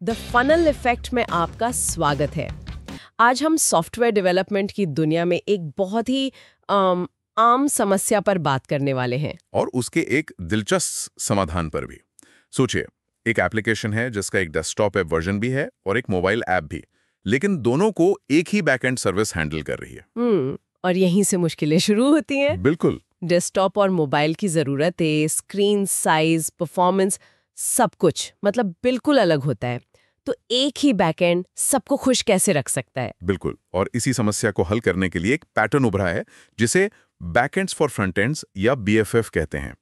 The funnel effect में आपका स्वागत है। आज हम सॉफ्टवेयर डेवलपमेंट की दुनिया में एक बहुत ही आम समस्या पर बात करने वाले हैं और उसके एक दिलचस्प समाधान पर भी। सोचिए, एक एप्लीकेशन है जिसका एक डेस्कटॉप ऐप वर्जन भी है और एक मोबाइल ऐप भी, लेकिन दोनों को एक ही बैकएंड सर्विस हैंडल कर रही है। और यहीं से मुश्किलें शुरू होती हैं। बिल्कुल। डेस्कटॉप और मोबाइल की ज़रूरतें, स्क्रीन साइज, परफॉर्मेंस, सब कुछ मतलब बिल्कुल अलग होता है। तो एक ही बैकएंड सबको खुश कैसे रख सकता है? बिल्कुल, और इसी समस्या को हल करने के लिए एक पैटर्न उभरा है जिसे बैकएंड्स फॉर फ्रंट-एंड्स या BFF कहते हैं।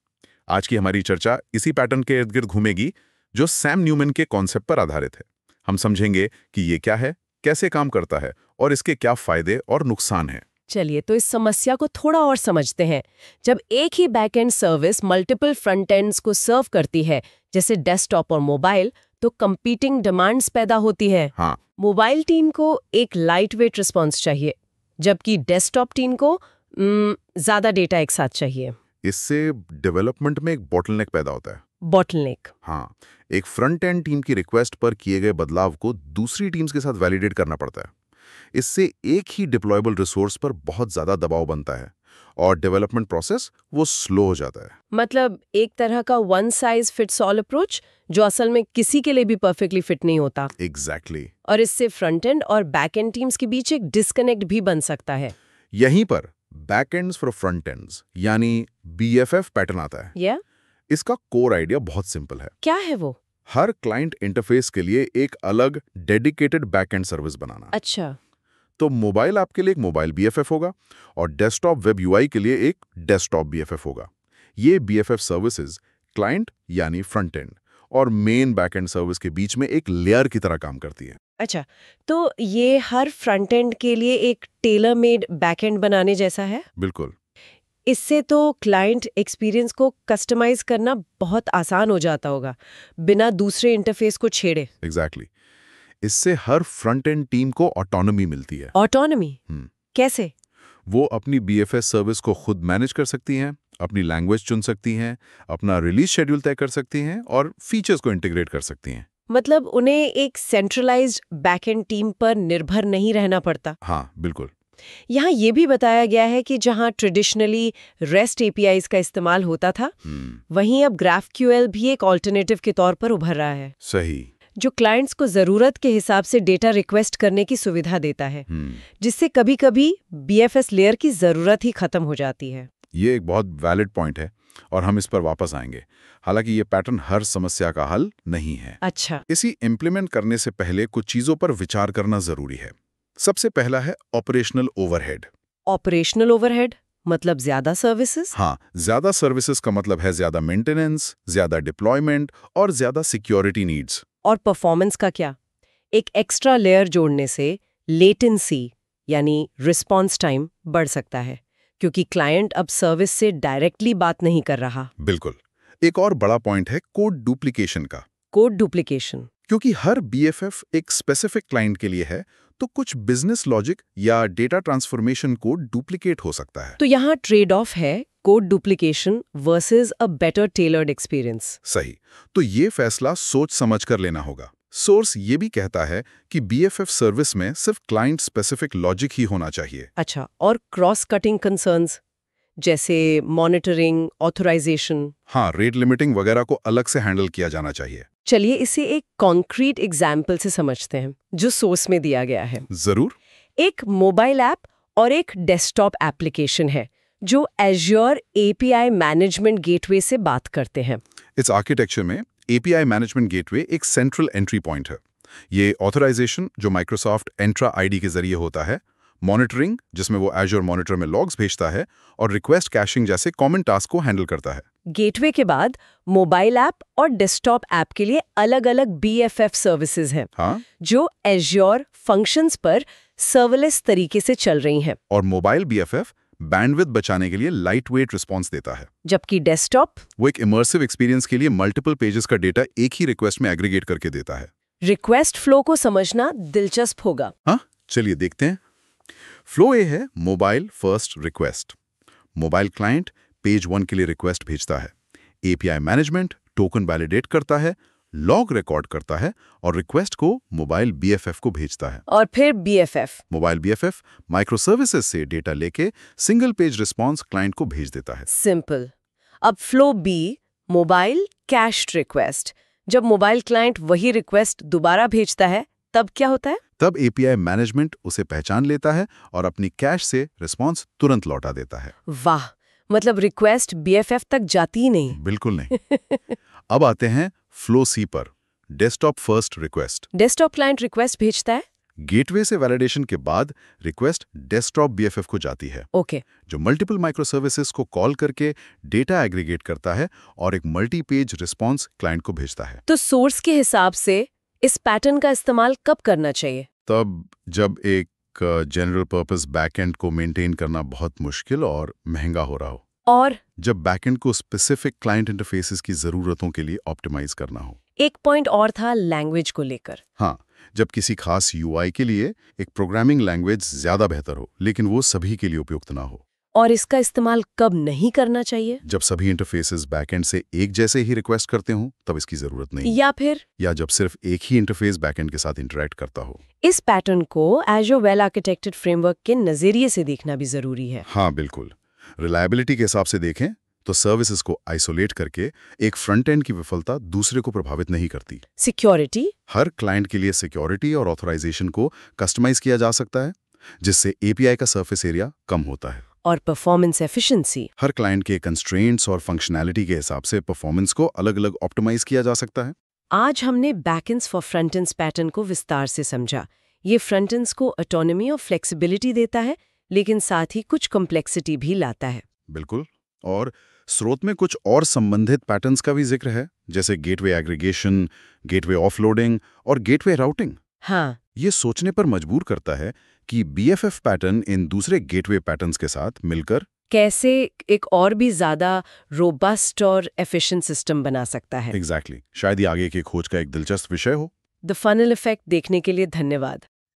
आज की हमारी चर्चा इसी पैटर्न के इर्द गिर्द घूमेगी जो सैम न्यूमैन के कॉन्सेप्ट पर आधारित है। हम समझेंगे कि ये क्या है, कैसे काम करता है और इसके क्या फायदे और नुकसान हैं। चलिए तो इस समस्या को थोड़ा और समझते हैं। जब एक ही backend service multiple front ends को सर्व करती है, जैसे डेस्कटॉप और मोबाइल, तो कंपीटिंग डिमांड्स पैदा होती है। हाँ। मोबाइल टीम को एक लाइट वेट रिस्पॉन्स चाहिए, जबकि डेस्कटॉप टीम को ज्यादा डेटा एक साथ चाहिए। इससे डेवलपमेंट में एक बॉटलनेक पैदा होता है। बॉटलनेक। हाँ, एक फ्रंट एंड टीम की रिक्वेस्ट पर किए गए बदलाव को दूसरी टीम्स के साथ वैलिडेट करना पड़ता है। इससे एक ही डिप्लॉयबल रिसोर्स पर बहुत ज्यादा दबाव बनता है और डेवलपमेंट प्रोसेस वो स्लो हो जाता है। मतलब एक तरह का one size fits all approach, जो असल में किसी के लिए भी परफेक्टली फिट नहीं होता। एग्जैक्टली। और इससे फ्रंट एंड और बैक एंड टीम्स के बीच एक डिस्कनेक्ट भी बन सकता है। यहीं पर बैकएंड्स फॉर फ्रंट एंड्स यानी BFF पैटर्न आता है। या इसका कोर आइडिया बहुत सिंपल है। क्या है वो? हर क्लाइंट इंटरफेस के लिए एक अलग डेडिकेटेड बैकएंड सर्विस बनाना। अच्छा। तो मोबाइल ऐप के लिए एक मोबाइल BFF होगा और डेस्कटॉप वेब UI के लिए एक डेस्कटॉप BFF होगा। ये BFF सर्विसेज क्लाइंट यानी फ्रंट एंड और मेन बैकएंड सर्विस के बीच में एक लेयर की तरह काम करती है। अच्छा, तो ये हर फ्रंट एंड के लिए एक टेलर मेड बैक एंड बनाने जैसा है? बिल्कुल। इससे तो क्लाइंट एक्सपीरियंस को कस्टमाइज करना बहुत आसान हो जाता होगा, बिना दूसरे इंटरफेस को छेड़े। एग्जैक्टली। इससे हर फ्रंट एंड टीम को ऑटोनॉमी मिलती है। ऑटोनॉमी? कैसे? वो अपनी BFS सर्विस को खुद मैनेज कर सकती हैं, अपनी लैंग्वेज चुन सकती हैं, अपना रिलीज शेड्यूल तय कर सकती हैं और फीचर्स को इंटीग्रेट कर सकती हैं। मतलब उन्हें एक सेंट्रलाइज्ड बैकएंड टीम पर निर्भर नहीं रहना पड़ता। हाँ, बिल्कुल। यहाँ ये भी बताया गया है कि जहाँ ट्रेडिशनली REST APIs का इस्तेमाल होता था, वहीं अब GraphQL भी एक ऑल्टरनेटिव के तौर पर उभर रहा है। सही। जो क्लाइंट्स को जरूरत के हिसाब से डेटा रिक्वेस्ट करने की सुविधा देता है, जिससे कभी-कभी BFS लेयर की जरूरत ही खत्म हो जाती है। ये एक बहुत वैलिड पॉइंट है और हम इस पर वापस आएंगे। हालांकि ये पैटर्न हर समस्या का हल नहीं है। अच्छा। इसी इम्प्लीमेंट करने से पहले कुछ चीजों पर विचार करना जरूरी है। सबसे पहला है ऑपरेशनल ओवरहेड। ऑपरेशनल ओवरहेड मतलब ज्यादा सर्विसेज? हाँ, ज्यादा सर्विसेज का मतलब है ज्यादा मेंटेनेंस, ज्यादा डिप्लॉयमेंट और ज्यादा सिक्योरिटी नीड्स। और परफॉर्मेंस का क्या? एक एक्स्ट्रा लेयर जोड़ने से लेटेंसी यानी रिस्पॉन्स टाइम बढ़ सकता है, क्योंकि क्लाइंट अब सर्विस से डायरेक्टली बात नहीं कर रहा। बिल्कुल। एक और बड़ा पॉइंट है कोड डुप्लीकेशन का। Code duplication? क्योंकि हर BFF एक स्पेसिफिक क्लाइंट के लिए है, तो कुछ बिजनेस लॉजिक या डेटा ट्रांसफॉर्मेशन कोड डुप्लीकेट हो सकता है। तो यहाँ ट्रेड ऑफ है code duplication versus a better tailored experience. सही। तो ये फैसला सोच समझ कर लेना होगा। सोर्स ये भी कहता है कि BFF सर्विस में सिर्फ क्लाइंट स्पेसिफिक लॉजिक ही होना चाहिए। अच्छा, और क्रॉस कटिंग कंसर्न्स जैसे मॉनिटरिंग, ऑथराइजेशन? हाँ, रेट लिमिटिंग वगैरह को अलग से हैंडल किया जाना चाहिए। चलिए इसे एक कॉन्क्रीट एग्जाम्पल से समझते हैं, जो सोर्स में दिया गया है। जरूर। एक मोबाइल ऐप और एक डेस्कटॉप एप्लीकेशन है जो Azure API मैनेजमेंट गेटवे से बात करते हैं। इस आर्किटेक्चर में API मैनेजमेंट गेटवे एक सेंट्रल एंट्री पॉइंट है। ये ऑथराइजेशन जो माइक्रोसॉफ्ट एंट्रा ID के जरिए होता है, मॉनिटरिंग जिसमें वो Azure मॉनिटर में लॉग्स भेजता है और रिक्वेस्ट कैशिंग जैसे कॉमन टास्क को हैंडल करता है। गेटवे के बाद मोबाइल ऐप और डेस्कटॉप ऐप के लिए अलग-अलग BFF सर्विसेज हैं, हाँ? जो Azure फंक्शंस पर सर्वलेस तरीके से चल रही हैं। और मोबाइल BFF बैंडविड्थ बचाने के लिए लाइट वेट रिस्पॉन्स देता है, जबकि डेस्कटॉप वो एक इमर्सिव एक्सपीरियंस के लिए मल्टीपल पेजेस का डेटा एक ही रिक्वेस्ट में एग्रीगेट करके देता है। रिक्वेस्ट फ्लो को समझना दिलचस्प होगा। हाँ, चलिए देखते हैं। फ्लो ए है mobile first request. Mobile client page 1 के लिए रिक्वेस्ट भेजता है, API मैनेजमेंट टोकन वैलिडेट करता है, लॉग रिकॉर्ड करता है और रिक्वेस्ट को मोबाइल BFF को भेजता है। और फिर BFF। Mobile BFF micro services से डेटा लेके सिंगल पेज रिस्पॉन्स क्लाइंट को भेज देता है। सिंपल। अब flow B, mobile cached request. जब मोबाइल क्लाइंट वही रिक्वेस्ट दोबारा भेजता है तब क्या होता है? तब API मैनेजमेंट उसे पहचान लेता है और अपनी कैश से रिस्पॉन्स तुरंत लौटा देता है। वाह, मतलब रिक्वेस्ट BFF तक जाती ही नहीं। बिल्कुल नहीं। अब आते हैं फ्लो C पर, desktop first request. Desktop client request भेजता है। गेटवे से वैलिडेशन के बाद रिक्वेस्ट डेस्कटॉप BFF को जाती है, ओके। जो मल्टीपल माइक्रो सर्विसेज को कॉल करके डेटा एग्रीगेट करता है और एक मल्टी पेज रिस्पॉन्स क्लाइंट को भेजता है। तो सोर्स के हिसाब से इस पैटर्न का इस्तेमाल कब करना चाहिए? तब जब एक जनरल पर्पस बैकएंड को मेंटेन करना बहुत मुश्किल और महंगा हो रहा हो, और जब बैकएंड को स्पेसिफिक क्लाइंट इंटरफेसेस की जरूरतों के लिए ऑप्टिमाइज करना हो। एक पॉइंट और था लैंग्वेज को लेकर। हाँ, जब किसी खास UI के लिए एक प्रोग्रामिंग लैंग्वेज ज्यादा बेहतर हो, लेकिन वो सभी के लिए उपयुक्त ना हो। और इसका इस्तेमाल कब नहीं करना चाहिए? जब सभी इंटरफेसेस बैकएंड से एक जैसे ही रिक्वेस्ट करते हों, तब इसकी जरूरत नहीं। या जब सिर्फ एक ही इंटरफेस बैकएंड के साथ इंटरैक्ट करता हो। इस पैटर्न को एज़्योर वेल आर्किटेक्टेड फ्रेमवर्क के नजरिए से देखना भी जरूरी है। हाँ बिल्कुल। रिलायबिलिटी के हिसाब से देखें तो सर्विसेज को आइसोलेट करके एक फ्रंट एंड की विफलता दूसरे को प्रभावित नहीं करती। सिक्योरिटी, हर क्लाइंट के लिए सिक्योरिटी और ऑथराइजेशन को कस्टमाइज किया जा सकता है, जिससे API का सरफेस एरिया कम होता है। और परफॉर्मेंस एफिशिएंसी, हर क्लाइंट के कंस्ट्रेंट्स और फंक्शनैलिटी के हिसाब से परफॉर्मेंस को अलग अलग ऑप्टिमाइज किया जा सकता है। आज हमने बैकएंड्स फॉर फ्रंट-एंड्स पैटर्न को विस्तार से समझा। ये फ्रंट-एंड्स को ऑटोनॉमी और फ्लेक्सिबिलिटी देता है, लेकिन साथ ही कुछ कॉम्प्लेक्सिटी भी लाता है। बिल्कुल। और स्रोत में कुछ और संबंधित पैटर्न्स का भी जिक्र है, जैसे गेटवे एग्रीगेशन, गेटवे ऑफलोडिंग और गेटवे राउटिंग। हाँ, ये सोचने पर मजबूर करता है कि BFF पैटर्न इन दूसरे गेटवे पैटर्न्स के साथ मिलकर कैसे एक और भी ज्यादा रोबस्ट और एफिशिएंट सिस्टम बना सकता है। एग्जैक्टली। शायद ये आगे की खोज का एक दिलचस्प विषय हो। द फनल इफेक्ट देखने के लिए धन्यवाद।